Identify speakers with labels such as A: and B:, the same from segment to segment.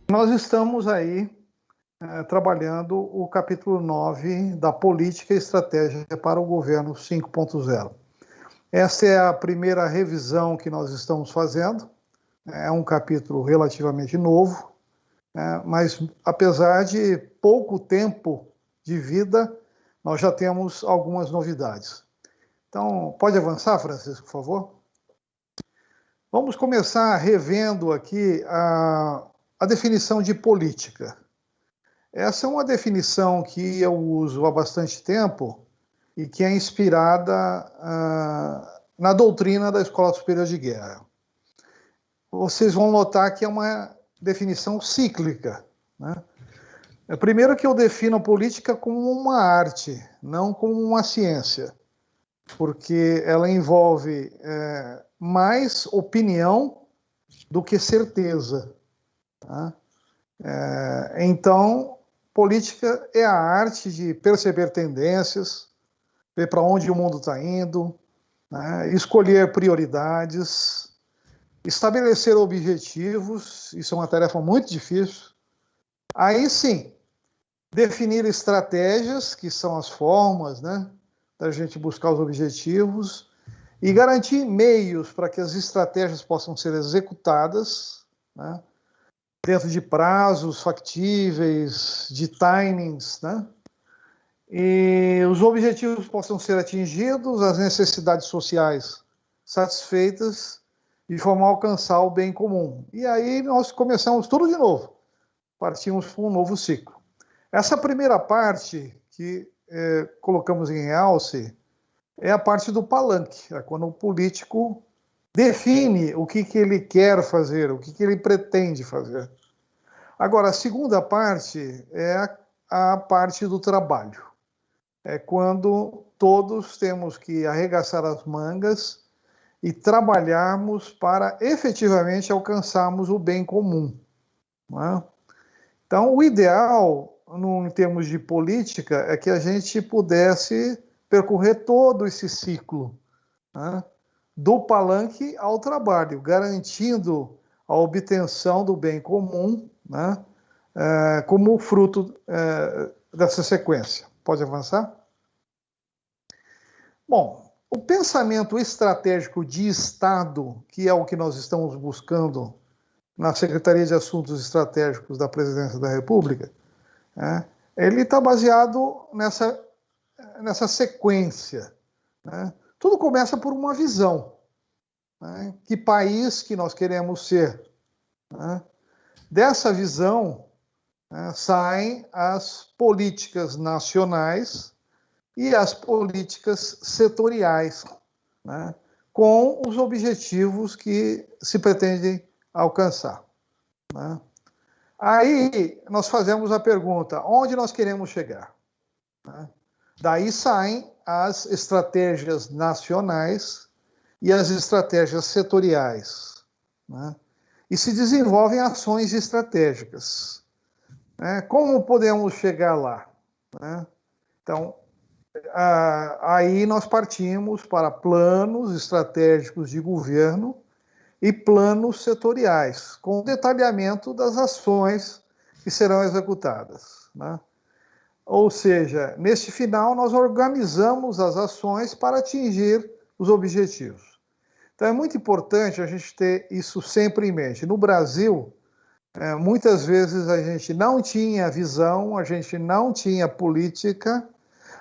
A: Nós estamos aí trabalhando o capítulo 9 da Política e Estratégia para o Governo 5.0. Essa é a primeira revisão que nós estamos fazendo, é um capítulo relativamente novo, mas apesar de pouco tempo de vida, nós já temos algumas novidades. Então, pode avançar, Francisco, por favor? Vamos começar revendo aqui a definição de política. Essa é uma definição que eu uso há bastante tempo e que é inspirada na doutrina da Escola Superior de Guerra. Vocês vão notar que é uma definição cíclica, né? Primeiro que eu defino a política como uma arte, não como uma ciência, porque ela envolve mais opinião do que certeza. Tá? Então, política é a arte de perceber tendências, ver para onde o mundo está indo, né? Escolher prioridades, estabelecer objetivos, isso é uma tarefa muito difícil. Aí sim, definir estratégias, que são as formas, né, da gente buscar os objetivos, e garantir meios para que as estratégias possam ser executadas, né, dentro de prazos factíveis, de timings, né, e os objetivos possam ser atingidos, as necessidades sociais satisfeitas, de forma a alcançar o bem comum. E aí nós começamos tudo de novo, partimos para um novo ciclo. Essa primeira parte que colocamos em realce é a parte do palanque, é quando o político define o que ele quer fazer, o que ele pretende fazer. Agora, a segunda parte é a parte do trabalho. É quando todos temos que arregaçar as mangas e trabalharmos para efetivamente alcançarmos o bem comum. Não é? Então, o ideal, em termos de política, é que a gente pudesse percorrer todo esse ciclo, né, do palanque ao trabalho, garantindo a obtenção do bem comum, né, como fruto dessa sequência. Pode avançar? Bom, o pensamento estratégico de Estado, que é o que nós estamos buscando na Secretaria de Assuntos Estratégicos da Presidência da República, ele está baseado nessa sequência. Né? Tudo começa por uma visão. Né? Que país que nós queremos ser? Né? Dessa visão saem as políticas nacionais e as políticas setoriais, né, com os objetivos que se pretendem alcançar. Né? Aí nós fazemos a pergunta, onde nós queremos chegar? Né? Daí saem as estratégias nacionais e as estratégias setoriais. Né? E se desenvolvem ações estratégicas. Né? Como podemos chegar lá? Né? Então, aí nós partimos para planos estratégicos de governo e planos setoriais, com detalhamento das ações que serão executadas. Né? Ou seja, neste final, nós organizamos as ações para atingir os objetivos. Então, é muito importante a gente ter isso sempre em mente. No Brasil, muitas vezes a gente não tinha visão, a gente não tinha política,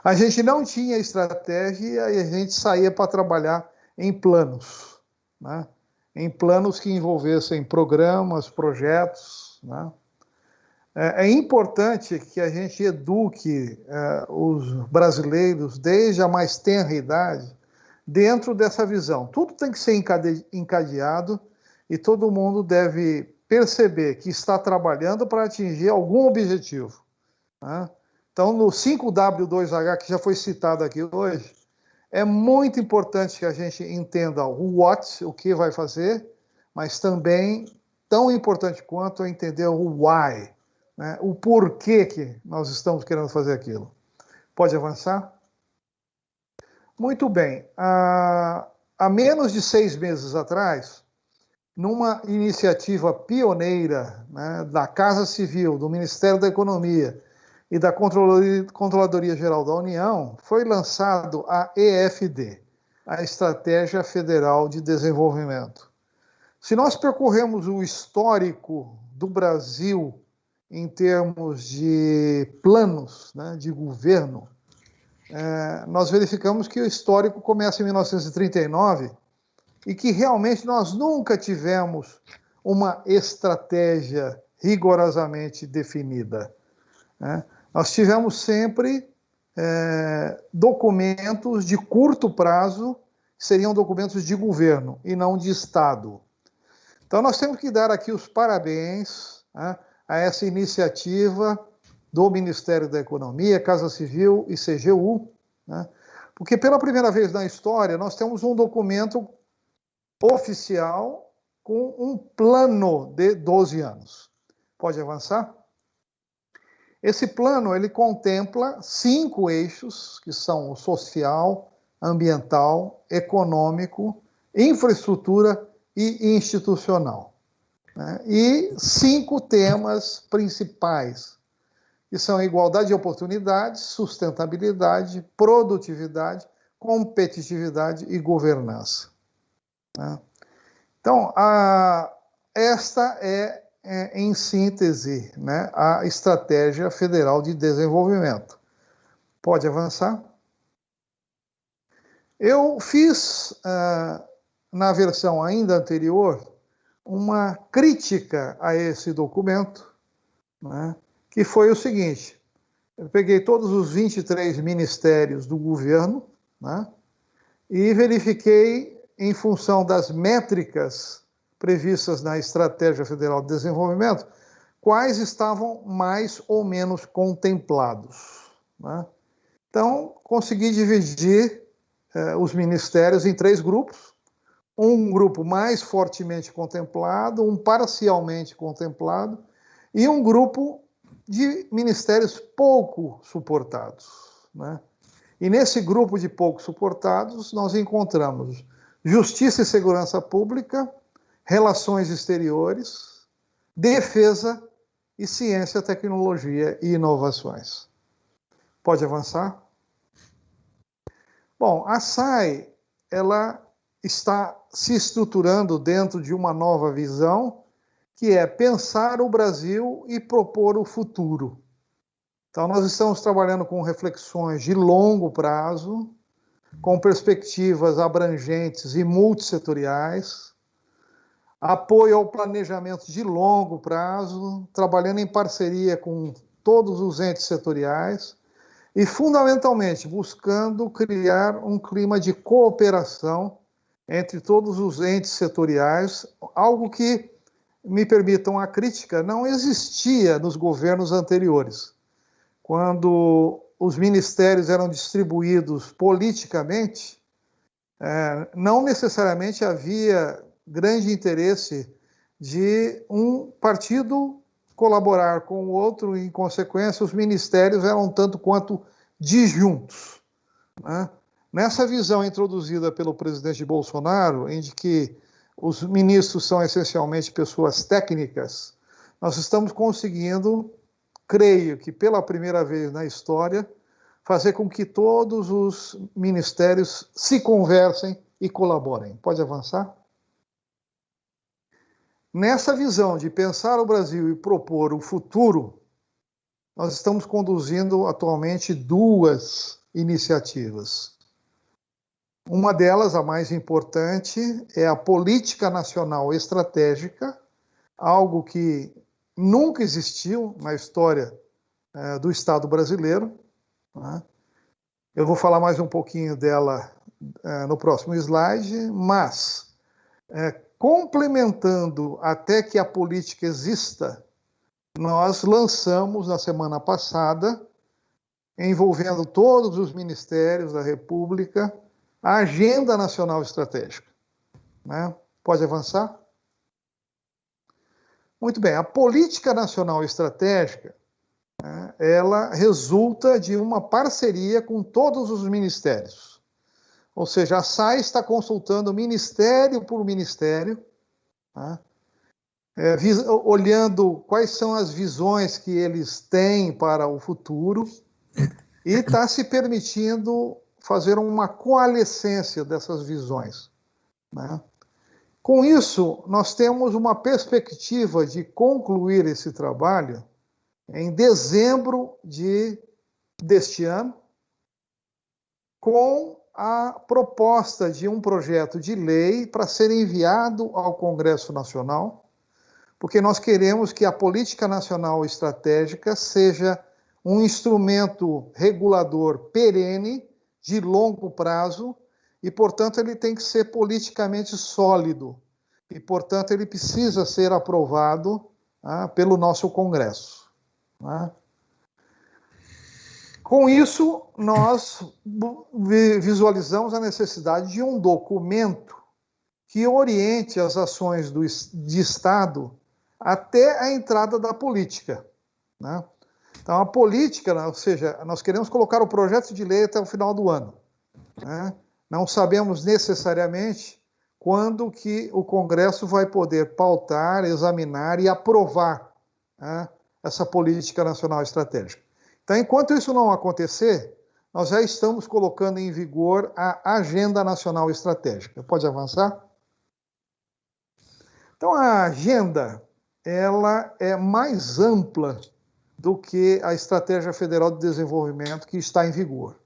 A: a gente não tinha estratégia e a gente saía para trabalhar em planos, né? Em planos que envolvessem programas, projetos. Né? É importante que a gente eduque os brasileiros desde a mais tenra idade dentro dessa visão. Tudo tem que ser encadeado e todo mundo deve perceber que está trabalhando para atingir algum objetivo. Né? Então, no 5W2H, que já foi citado aqui hoje, é muito importante que a gente entenda o what, o que vai fazer, mas também, tão importante quanto, é entender o why, né? O porquê que nós estamos querendo fazer aquilo. Pode avançar? Muito bem. Há menos de 6 meses atrás, numa iniciativa pioneira, né, da Casa Civil, do Ministério da Economia e da Controladoria Geral da União, foi lançado a EFD, a Estratégia Federal de Desenvolvimento. Se nós percorremos o histórico do Brasil em termos de planos, né, de governo, nós verificamos que o histórico começa em 1939 e que realmente nós nunca tivemos uma estratégia rigorosamente definida, né? Nós tivemos sempre documentos de curto prazo, que seriam documentos de governo e não de Estado. Então nós temos que dar aqui os parabéns, né, a essa iniciativa do Ministério da Economia, Casa Civil e CGU, né, porque pela primeira vez na história nós temos um documento oficial com um plano de 12 anos. Pode avançar? Esse plano ele contempla 5 eixos, que são o social, ambiental, econômico, infraestrutura e institucional, né? E 5 temas principais, que são igualdade de oportunidades, sustentabilidade, produtividade, competitividade e governança, né? Então, esta é, em síntese, né, a Estratégia Federal de Desenvolvimento. Pode avançar? Eu fiz, na versão ainda anterior, uma crítica a esse documento, né, que foi o seguinte: eu peguei todos os 23 ministérios do governo, né, e verifiquei, em função das métricas previstas na Estratégia Federal de Desenvolvimento, quais estavam mais ou menos contemplados, né? Então, consegui dividir os ministérios em 3 grupos: um grupo mais fortemente contemplado, um parcialmente contemplado e um grupo de ministérios pouco suportados, né? E nesse grupo de pouco suportados, nós encontramos Justiça e Segurança Pública, Relações Exteriores, Defesa e Ciência, Tecnologia e Inovações. Pode avançar? Bom, a SAI, ela está se estruturando dentro de uma nova visão, que é pensar o Brasil e propor o futuro. Então, nós estamos trabalhando com reflexões de longo prazo, com perspectivas abrangentes e multissetoriais, apoio ao planejamento de longo prazo, trabalhando em parceria com todos os entes setoriais e, fundamentalmente, buscando criar um clima de cooperação entre todos os entes setoriais, algo que, me permitam a crítica, não existia nos governos anteriores. Quando os ministérios eram distribuídos politicamente, não necessariamente havia grande interesse de um partido colaborar com o outro, e, em consequência, os ministérios eram tanto quanto disjuntos, né? Nessa visão introduzida pelo presidente Bolsonaro, em que os ministros são essencialmente pessoas técnicas, nós estamos conseguindo, creio que pela primeira vez na história, fazer com que todos os ministérios se conversem e colaborem. Pode avançar? Nessa visão de pensar o Brasil e propor o futuro, nós estamos conduzindo atualmente 2 iniciativas. Uma delas, a mais importante, é a Política Nacional Estratégica, algo que nunca existiu na história do Estado brasileiro, né? Eu vou falar mais um pouquinho dela no próximo slide, mas complementando até que a política exista, nós lançamos na semana passada, envolvendo todos os ministérios da República, a Agenda Nacional Estratégica, né? Pode avançar? Muito bem, a Política Nacional Estratégica, ela resulta de uma parceria com todos os ministérios. Ou seja, a SAI está consultando ministério por ministério, tá? Olhando quais são as visões que eles têm para o futuro e está se permitindo fazer uma coalescência dessas visões, né? Com isso, nós temos uma perspectiva de concluir esse trabalho em dezembro deste ano, com a proposta de um projeto de lei para ser enviado ao Congresso Nacional, porque nós queremos que a política nacional estratégica seja um instrumento regulador perene, de longo prazo, e, portanto, ele tem que ser politicamente sólido, e, portanto, ele precisa ser aprovado pelo nosso Congresso. Com isso, nós visualizamos a necessidade de um documento que oriente as ações de Estado até a entrada da política, né? Então, a política, ou seja, nós queremos colocar o projeto de lei até o final do ano, né? Não sabemos necessariamente quando que o Congresso vai poder pautar, examinar e aprovar, né, essa política nacional estratégica. Então, enquanto isso não acontecer, nós já estamos colocando em vigor a Agenda Nacional Estratégica. Pode avançar? Então, a agenda, ela é mais ampla do que a Estratégia Federal de Desenvolvimento que está em vigor.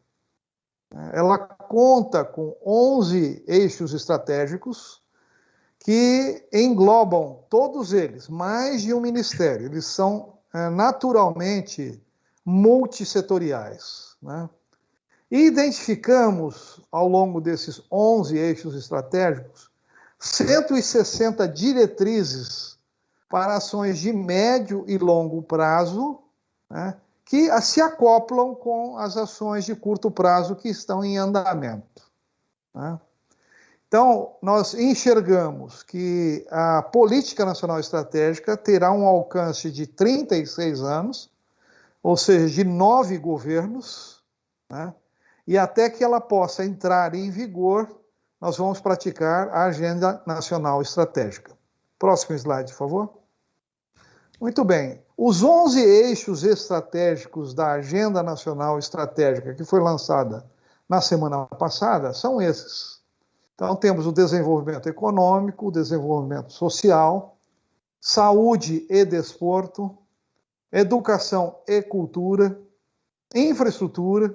A: Ela conta com 11 eixos estratégicos que englobam todos eles, mais de um ministério. Eles são naturalmente multissetoriais, né? E identificamos, ao longo desses 11 eixos estratégicos, 160 diretrizes para ações de médio e longo prazo, né, que se acoplam com as ações de curto prazo que estão em andamento, né? Então, nós enxergamos que a Política Nacional Estratégica terá um alcance de 36 anos, ou seja, de 9 governos, né? E até que ela possa entrar em vigor, nós vamos praticar a Agenda Nacional Estratégica. Próximo slide, por favor. Muito bem. Os 11 eixos estratégicos da Agenda Nacional Estratégica, que foi lançada na semana passada, são esses. Então, temos o desenvolvimento econômico, o desenvolvimento social, saúde e desporto, educação e cultura, infraestrutura,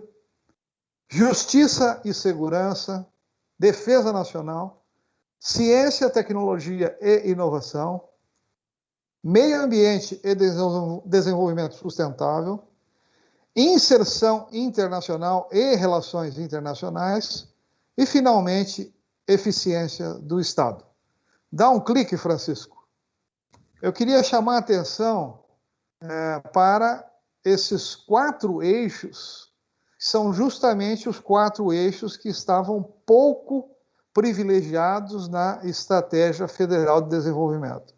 A: justiça e segurança, defesa nacional, ciência, tecnologia e inovação, meio ambiente e desenvolvimento sustentável, inserção internacional e relações internacionais e, finalmente, eficiência do Estado. Dá um clique, Francisco. Eu queria chamar a atenção para esses 4 eixos, que são justamente os 4 eixos que estavam pouco privilegiados na Estratégia Federal de Desenvolvimento,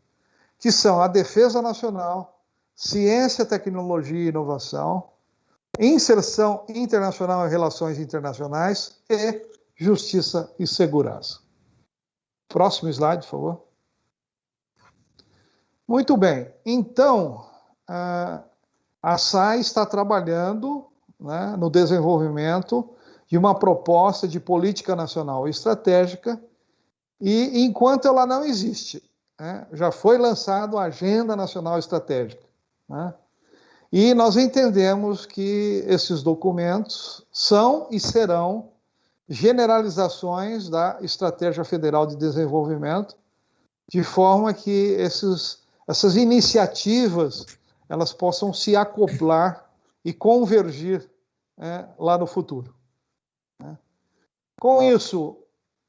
A: que são a defesa nacional, ciência, tecnologia e inovação, inserção internacional e relações internacionais e justiça e segurança. Próximo slide, por favor. Muito bem. Então, a SAI está trabalhando, né, no desenvolvimento de uma proposta de política nacional estratégica e, enquanto ela não existe, né, já foi lançado a Agenda Nacional Estratégica, né? E nós entendemos que esses documentos são e serão generalizações da Estratégia Federal de Desenvolvimento, de forma que essas iniciativas elas possam se acoplar e convergir, né, lá no futuro, né? Com isso,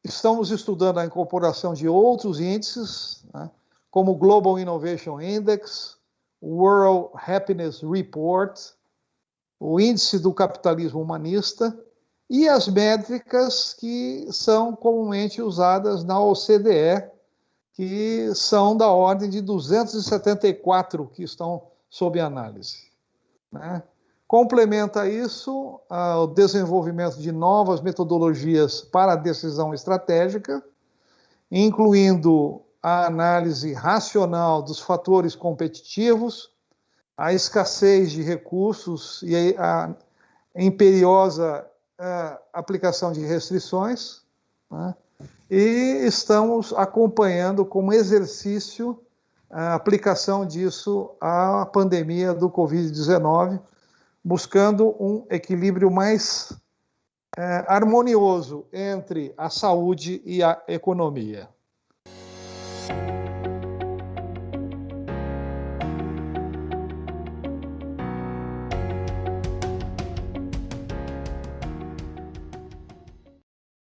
A: estamos estudando a incorporação de outros índices, né, como o Global Innovation Index, o World Happiness Report, o Índice do Capitalismo Humanista e as métricas que são comumente usadas na OCDE, que são da ordem de 274 que estão sob análise. né? Complementa isso o desenvolvimento de novas metodologias para a decisão estratégica, incluindo a análise racional dos fatores competitivos, a escassez de recursos e a imperiosa aplicação de restrições, né? E estamos acompanhando como exercício a aplicação disso à pandemia do Covid-19, buscando um equilíbrio mais harmonioso entre a saúde e a economia.